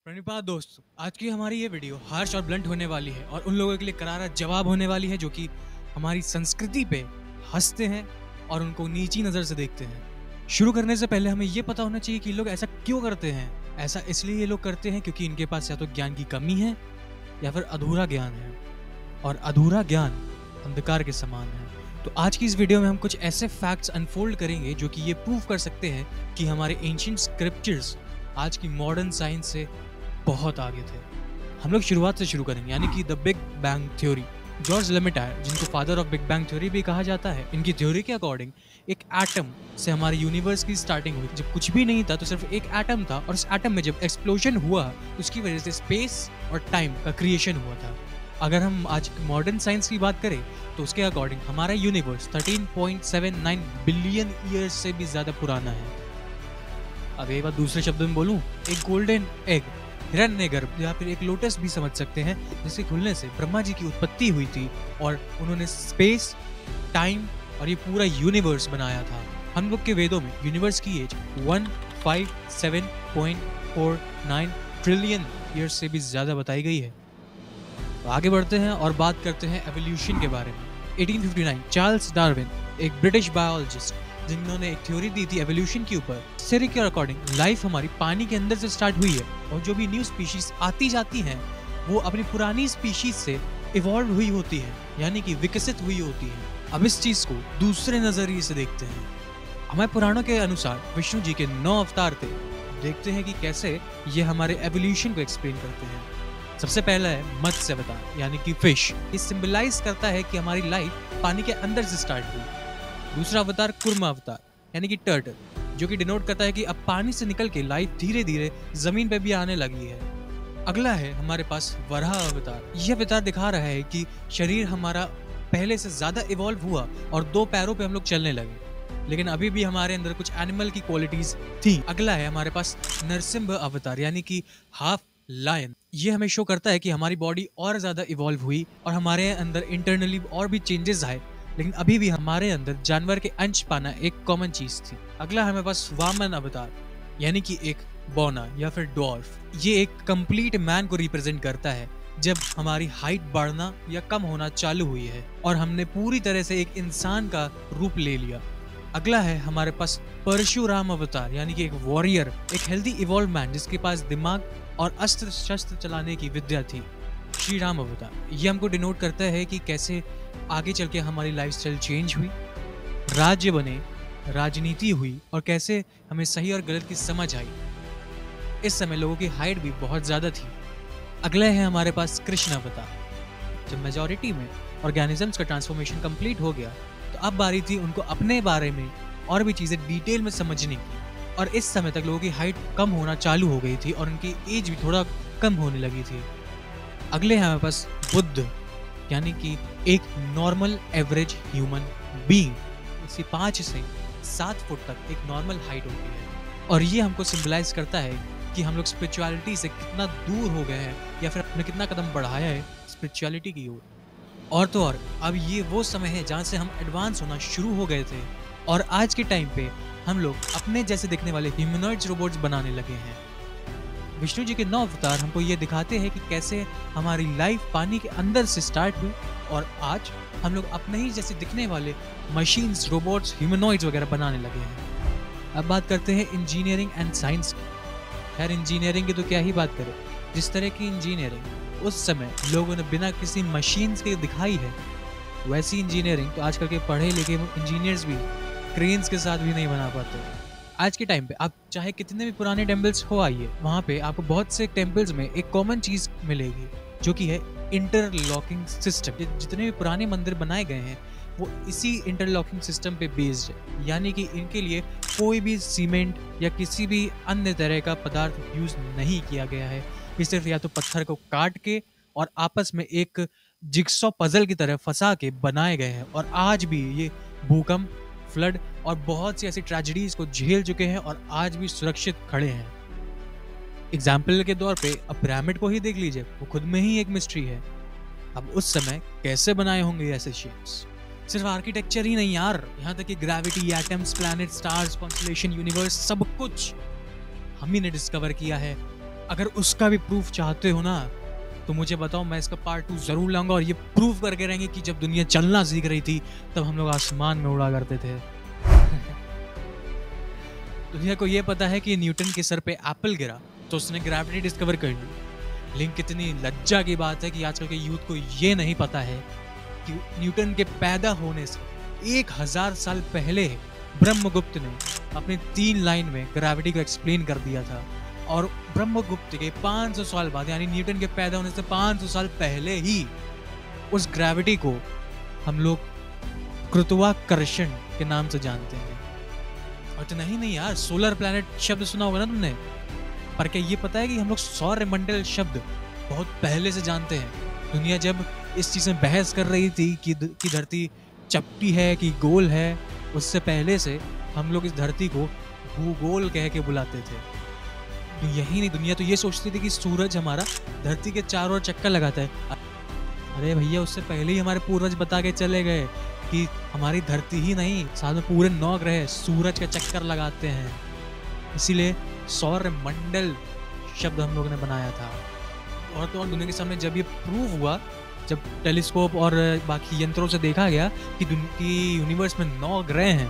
प्रणिपात दोस्तों, आज की हमारी ये वीडियो हार्श और ब्लंट होने वाली है और उन लोगों के लिए करारा जवाब होने वाली है जो कि हमारी संस्कृति पे हंसते हैं और उनको नीची नज़र से देखते हैं। शुरू करने से पहले हमें ये पता होना चाहिए कि लोग ऐसा क्यों करते हैं। ऐसा इसलिए ये लोग करते हैं क्योंकि इनके पास या तो ज्ञान की कमी है या फिर अधूरा ज्ञान है, और अधूरा ज्ञान अंधकार के समान है। तो आज की इस वीडियो में हम कुछ ऐसे फैक्ट्स अनफोल्ड करेंगे जो कि ये प्रूव कर सकते हैं कि हमारे एंशिएंट स्क्रिप्चर्स आज की मॉडर्न साइंस से बहुत आगे थे। हम लोग शुरुआत से शुरू करेंगे, यानी कि the big bang theory. George Lemaitre, जिनको father of big bang theory भी कहा जाता है, इनकी थ्योरी के अकॉर्डिंग एक एटम से हमारे यूनिवर्स की स्टार्टिंग हुई। जब कुछ भी नहीं था तो सिर्फ एक एटम था, और उस एटम में जब एक्सप्लोजन हुआ उसकी वजह से स्पेस और टाइम का क्रिएशन हुआ था। अगर हम आज मॉडर्न साइंस की बात करें तो उसके अकॉर्डिंग हमारा यूनिवर्स 13.79 बिलियन ईयर्स से भी ज़्यादा पुराना है। अब एक बात दूसरे शब्दों में बोलूं, एक गोल्डन एग, हिरण्यगर्भ या फिर एक लोटस भी समझ सकते हैं, जिसके खुलने से ब्रह्मा जी की उत्पत्ति हुई थी और उन्होंने स्पेस, टाइम और ये पूरा यूनिवर्स बनाया था। हम लोग के वेदों में यूनिवर्स की एज 157.49 ट्रिलियन ईयर्स से भी ज़्यादा बताई गई है। तो आगे बढ़ते हैं और बात करते हैं एवोल्यूशन के बारे में। 1859 चार्ल्स डार्विन, एक ब्रिटिश बायोलॉजिस्ट, जिन्होंने एक थ्योरी दी थी एवोल्यूशन के ऊपर। थ्योरी के अकॉर्डिंग लाइफ हमारी पानी के अंदर से स्टार्ट हुई है, और जो भी न्यू स्पीशीज आती जाती हैं वो अपनी पुरानी स्पीशीज से इवॉल्व हुई होती है, यानी कि विकसित हुई होती है। अब इस चीज को दूसरे नजरिए से देखते हैं। हमारे पुराणों के अनुसार विष्णु जी के 9 अवतार थे। देखते हैं कि कैसे ये हमारे एवोल्यूशन को एक्सप्लेन करते हैं। सबसे पहला है मत्स्य अवतार, यानी कि फिश। ये सिंबलाइज करता है कि हमारी लाइफ पानी के अंदर से स्टार्ट हुई। दूसरा अवतार कुर्मा अवतार, यानी कि टर्टल, जो कि डिनोट करता है कि अब पानी से निकल के लाइफ धीरे धीरे जमीन पे भी आने लगी है। अगला है हमारे पास वराह अवतार। यह अवतार दिखा रहा है कि शरीर हमारा पहले से ज्यादा इवॉल्व हुआ और 2 पैरों पे हम लोग चलने लगे, लेकिन अभी भी हमारे अंदर कुछ एनिमल की क्वालिटीज थी। अगला है हमारे पास नरसिम्हा अवतार, यानी कि हाफ लायन। ये हमें शो करता है कि हमारी बॉडी और ज्यादा इवॉल्व हुई और हमारे अंदर इंटरनली और भी चेंजेस आए, लेकिन अभी भी हमारे अंदर जानवर के अंश पाना एक कॉमन चीज थी। अगला हमें पास वामन अवतार, यानी कि एक बौना या फिर डॉर्फ। ये एक कंप्लीट मैन को रिप्रेजेंट करता है जब हमारी हाइट बढ़ना या कम होना चालू हुई है और हमने पूरी तरह से एक इंसान का रूप ले लिया। अगला है हमारे पास परशुराम अवतार, यानी कि एक वॉरियर, एक हेल्दी इवॉल्व मैन जिसके पास दिमाग और अस्त्र शस्त्र चलाने की विद्या थी। श्री राम अवतार, ये हमको डिनोट करता है कि कैसे आगे चल के हमारी लाइफस्टाइल चेंज हुई, राज्य बने, राजनीति हुई और कैसे हमें सही और गलत की समझ आई। इस समय लोगों की हाइट भी बहुत ज्यादा थी। अगला है हमारे पास कृष्ण अवतार। जब मेजॉरिटी में ऑर्गेनिजम्स का ट्रांसफॉर्मेशन कंप्लीट हो गया तो अब बारी थी उनको अपने बारे में और भी चीजें डिटेल में समझने की, और इस समय तक लोगों की हाइट कम होना चालू हो गई थी और उनकी एज भी थोड़ा कम होने लगी थी। अगले हैं हमारे पास बुद्ध, यानी कि एक नॉर्मल एवरेज ह्यूमन बीइंग। इसकी 5 से 7 फुट तक एक नॉर्मल हाइट होती है, और ये हमको सिंबलाइज करता है कि हम लोग स्पिरिचुअलिटी से कितना दूर हो गए हैं या फिर हमने कितना कदम बढ़ाया है स्पिरिचुअलिटी की ओर। और तो और अब ये वो समय है जहाँ से हम एडवांस होना शुरू हो गए थे, और आज के टाइम पे हम लोग अपने जैसे दिखने वाले ह्यूमनॉइड्स रोबोट्स बनाने लगे हैं। विष्णु जी के 9 अवतार हमको ये दिखाते हैं कि कैसे हमारी लाइफ पानी के अंदर से स्टार्ट हुई और आज हम लोग अपने ही जैसे दिखने वाले मशीन्स, रोबोट्स, ह्यूमनॉइड्स वगैरह बनाने लगे हैं। अब बात करते हैं इंजीनियरिंग एंड साइंस की। खैर, इंजीनियरिंग की तो क्या ही बात करें। जिस तरह की इंजीनियरिंग उस समय लोगों ने बिना किसी मशीन्स के दिखाई है, वैसी इंजीनियरिंग तो आजकल के पढ़े लिखे इंजीनियर्स भी क्रेन्स के साथ भी नहीं बना पाते। आज के टाइम पे आप चाहे कितने भी पुराने टेम्पल्स हो आइए, वहाँ पे आपको बहुत से टेम्पल्स में एक कॉमन चीज मिलेगी जो कि है इंटरलॉकिंग सिस्टम। जितने भी पुराने मंदिर बनाए गए हैं वो इसी इंटरलॉकिंग सिस्टम पे बेस्ड है, यानी कि इनके लिए कोई भी सीमेंट या किसी भी अन्य तरह का पदार्थ यूज नहीं किया गया है। ये सिर्फ या तो पत्थर को काट के और आपस में एक जिगसॉ पजल की तरह फंसा के बनाए गए हैं, और आज भी ये भूकंप, फ्लड और बहुत सी ऐसी ट्रेजेडीज को झेल चुके हैं और आज भी सुरक्षित खड़े हैं। एग्जाम्पल के तौर पे अब पिरामिड को ही देख लीजिए, वो खुद में ही एक मिस्ट्री है। अब उस समय कैसे बनाए होंगे ऐसे शेप्स। सिर्फ आर्किटेक्चर ही नहीं यार, यहाँ तक कि gravity, atoms, planet, stars, constellation, universe, सब कुछ हम ही ने डिस्कवर किया है अगर उसका भी प्रूफ चाहते हो ना, तो मुझे बताओ, मैं इसका पार्ट 2 ज़रूर लाऊँगा और ये प्रूफ करके रहेंगे कि जब दुनिया चलना सीख रही थी, तब हम लोग आसमान में उड़ा करते थे। दुनिया को ये पता है कि न्यूटन के सर पे एप्पल गिरा, तो उसने ग्रेविटी डिस्कवर कर ली। लेकिन कितनी लज्जा की बात है कि आजकल के यूथ को ये नहीं पता है कि न्यूटन के पैदा होने से 1000 साल पहले ब्रह्मगुप्त ने अपनी 3 लाइन में ग्रेविटी को एक्सप्लेन कर दिया था। और ब्रह्मगुप्त के 500 साल बाद, यानी न्यूटन के पैदा होने से 500 साल पहले ही, उस ग्रेविटी को हम लोग गुरुत्वाकर्षण के नाम से जानते हैं। और तो नहीं यार, सोलर प्लैनेट शब्द सुना होगा ना तुमने, पर क्या ये पता है कि हम लोग सौरमंडल शब्द बहुत पहले से जानते हैं। दुनिया जब इस चीज़ में बहस कर रही थी कि धरती चपटी है कि गोल है, उससे पहले से हम लोग इस धरती को भूगोल कह के बुलाते थे। तो यही नहीं, दुनिया तो ये सोचती थी कि सूरज हमारा धरती के चारों ओर चक्कर लगाता है। अरे भैया, उससे पहले ही हमारे पूर्वज बता के चले गए कि हमारी धरती ही नहीं, साथ में पूरे 9 ग्रह सूरज का चक्कर लगाते हैं। इसीलिए सौरमंडल शब्द हम लोगों ने बनाया था। और तो और दुनिया के सामने जब ये प्रूव हुआ, जब टेलीस्कोप और बाकी यंत्रों से देखा गया कि यूनिवर्स में 9 ग्रह हैं,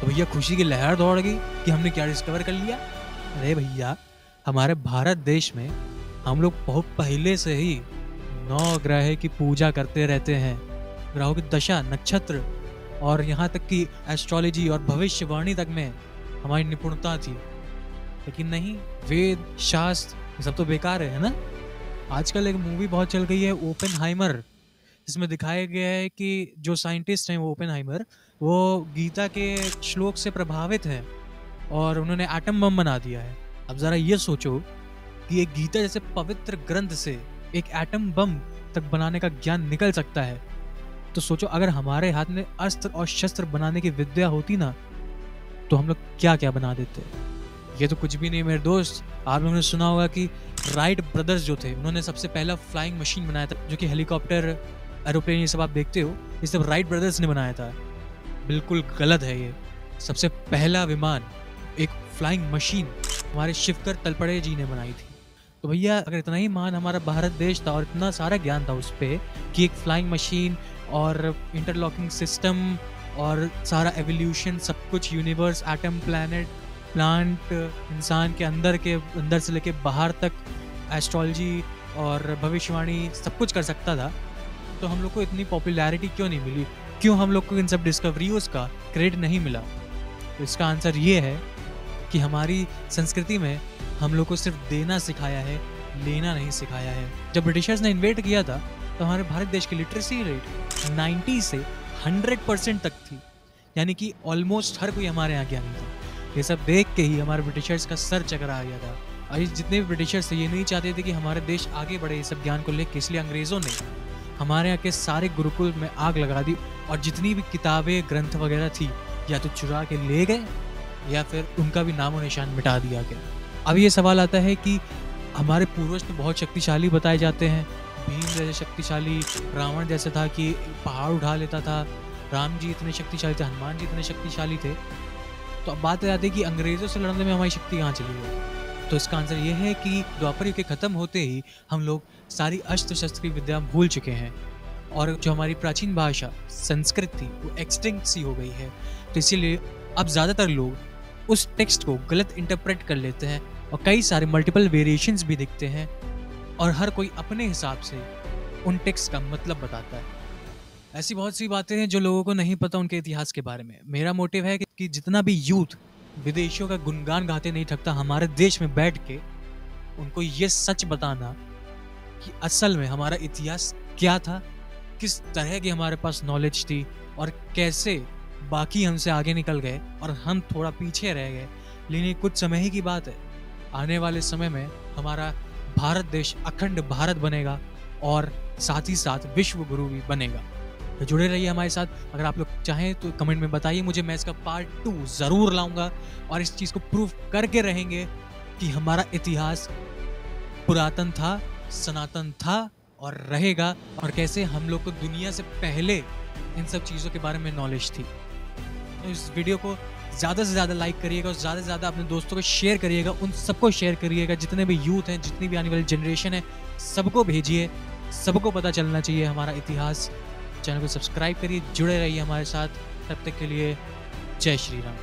तो भैया खुशी की लहर दौड़ गई कि हमने क्या डिस्कवर कर लिया। अरे भैया, हमारे भारत देश में हम लोग बहुत पहले से ही 9 ग्रह की पूजा करते रहते हैं। ग्रहों की दशा, नक्षत्र और यहाँ तक कि एस्ट्रोलॉजी और भविष्यवाणी तक में हमारी निपुणता थी। लेकिन नहीं, वेद, शास्त्र, ये सब तो बेकार है ना। आजकल एक मूवी बहुत चल गई है, ओपेनहाइमर। इसमें दिखाया गया है कि जो साइंटिस्ट हैं, वो ओपेनहाइमर, वो गीता के श्लोक से प्रभावित हैं और उन्होंने एटम बम बना दिया है। अब ज़रा ये सोचो कि एक गीता जैसे पवित्र ग्रंथ से एक एटम बम तक बनाने का ज्ञान निकल सकता है, तो सोचो अगर हमारे हाथ में अस्त्र और शस्त्र बनाने की विद्या होती ना, तो हम लोग क्या क्या बना देते। ये तो कुछ भी नहीं मेरे दोस्त। आप लोगों ने सुना होगा कि राइट ब्रदर्स जो थे, उन्होंने सबसे पहला फ्लाइंग मशीन बनाया था, जो कि हेलीकॉप्टर, एरोप्लेन, ये सब आप देखते हो, ये सब राइट ब्रदर्स ने बनाया था। बिल्कुल गलत है ये। सबसे पहला विमान, एक फ्लाइंग मशीन, हमारे शिवकर तलपड़े जी ने बनाई थी। तो भैया, अगर इतना ही महान हमारा भारत देश था और इतना सारा ज्ञान था उस पर कि एक फ्लाइंग मशीन और इंटरलॉकिंग सिस्टम और सारा एवोल्यूशन, सब कुछ, यूनिवर्स, एटम, प्लैनेट, प्लांट, इंसान के अंदर से लेके बाहर तक, एस्ट्रोलॉजी और भविष्यवाणी, सब कुछ कर सकता था, तो हम लोग को इतनी पॉपुलैरिटी क्यों नहीं मिली? क्यों हम लोग को इन सब डिस्कवरीज का क्रेडिट नहीं मिला? तो इसका आंसर ये है कि हमारी संस्कृति में हम लोग को सिर्फ देना सिखाया है, लेना नहीं सिखाया है। जब ब्रिटिशर्स ने इन्वेट किया था, तो हमारे भारत देश की लिटरेसी रेट 90 से 100% तक थी, यानी कि ऑलमोस्ट हर कोई हमारे यहाँ ज्ञानी था। ये सब देख के ही हमारे ब्रिटिशर्स का सर चकरा गया था। और जितने भी ब्रिटिशर्स थे, ये नहीं चाहते थे कि हमारे देश आगे बढ़े ये सब ज्ञान को लेकर, इसलिए अंग्रेज़ों ने हमारे यहाँ के सारे गुरुकुल में आग लगा दी और जितनी भी किताबें, ग्रंथ वगैरह थी, या तो चुरा के ले गए या फिर उनका भी नामो निशान मिटा दिया गया। अब ये सवाल आता है कि हमारे पूर्वज तो बहुत शक्तिशाली बताए जाते हैं, भीम जैसे शक्तिशाली, रावण जैसे था कि पहाड़ उठा लेता था, राम जी इतने शक्तिशाली थे, हनुमान जी इतने शक्तिशाली थे। तो अब बात आती है कि अंग्रेज़ों से लड़ने में हमारी शक्ति कहाँ चली गई? तो इसका आंसर ये है कि द्वापर युग के ख़त्म होते ही हम लोग सारी अस्त्र शस्त्र की विद्या भूल चुके हैं और जो हमारी प्राचीन भाषा संस्कृत थी, वो एक्सटिंक्ट सी हो गई है। तो इसीलिए अब ज़्यादातर लोग उस टेक्स्ट को गलत इंटरप्रेट कर लेते हैं और कई सारे मल्टीपल वेरिएशंस भी दिखते हैं और हर कोई अपने हिसाब से उन टेक्स्ट का मतलब बताता है। ऐसी बहुत सी बातें हैं जो लोगों को नहीं पता उनके इतिहास के बारे में। मेरा मोटिव है कि जितना भी यूथ विदेशों का गुणगान गाते नहीं थकता, हमारे देश में बैठ के उनको ये सच बताना कि असल में हमारा इतिहास क्या था, किस तरह की हमारे पास नॉलेज थी और कैसे बाकी हमसे आगे निकल गए और हम थोड़ा पीछे रह गए। लेकिन कुछ समय ही की बात है, आने वाले समय में हमारा भारत देश अखंड भारत बनेगा और साथ ही साथ विश्व गुरु भी बनेगा। तो जुड़े रहिए हमारे साथ। अगर आप लोग चाहें तो कमेंट में बताइए मुझे, मैं इसका पार्ट 2 ज़रूर लाऊंगा और इस चीज़ को प्रूव करके रहेंगे कि हमारा इतिहास पुरातन था, सनातन था और रहेगा, और कैसे हम लोग को दुनिया से पहले इन सब चीज़ों के बारे में नॉलेज थी। तो इस वीडियो को ज़्यादा से ज़्यादा लाइक करिएगा और ज़्यादा से ज़्यादा अपने दोस्तों को शेयर करिएगा, उन सबको शेयर करिएगा, जितने भी यूथ हैं, जितनी भी आने वाली जनरेशन है, सबको भेजिए, सबको पता चलना चाहिए हमारा इतिहास। चैनल को सब्सक्राइब करिए, जुड़े रहिए हमारे साथ। तब तक के लिए जय श्री राम।